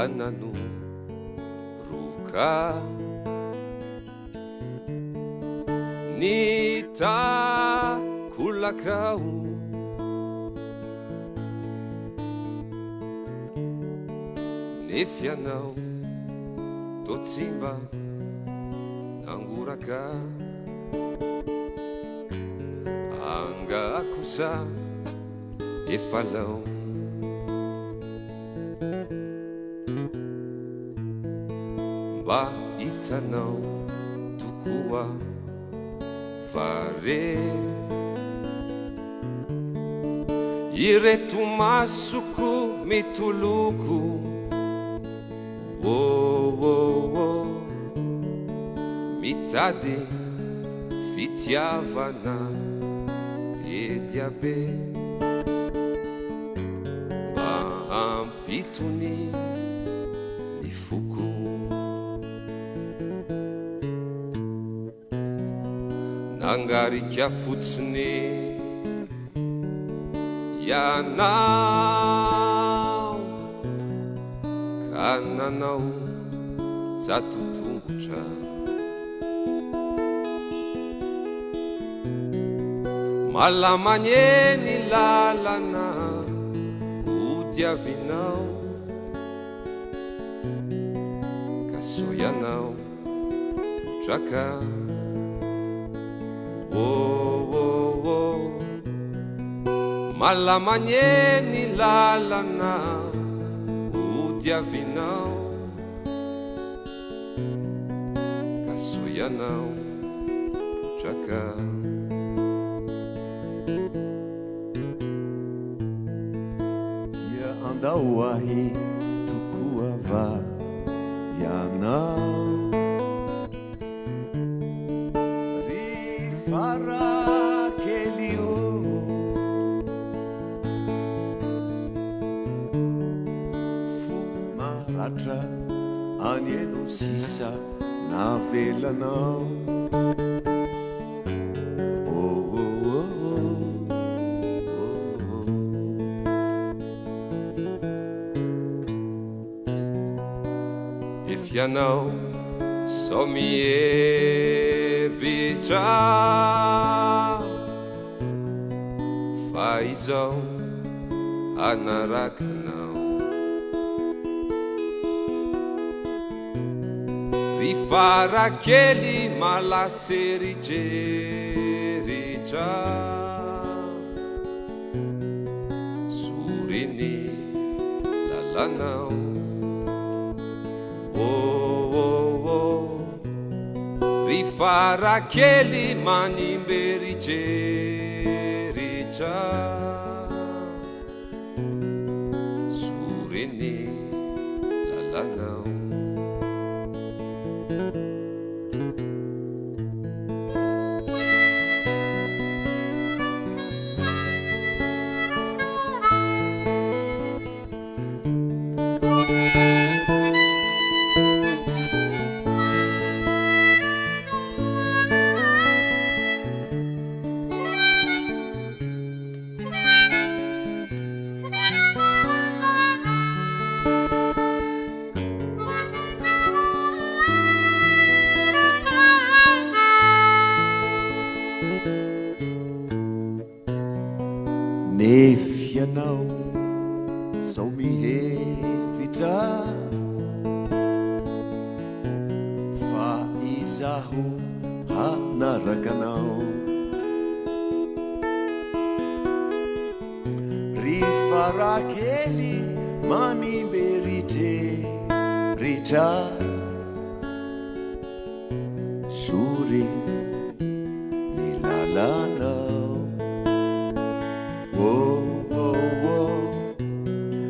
anano roka ny takolakao nefy anao to tsy mba nangoraka angakosa efa lao mba hitanao tokoa vare ireto masoko mitoloko mitady fitiavana ediabe mba ampitony ny foko nangarika fotsiny ianao ka nanao jatotongotra malamanyeny lalana odiavinao ka soianao potraka malamanyeny lalana odiavinao ka soianao potraka ia andao ahy tokoa va ianao ry farakely maratra any eno sisa navelanao if ianao so mihevitra fa izao anarakanao ry farakely malaseritseritra soriny lalanao ry farakely manimberitseritra soriny lalanao nefy ianao sao mihevitra fa izaho hanarakanao ry farakely manimberitseritra sory ny lalanao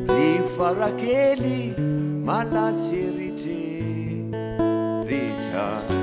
ry farakely malaseritseritra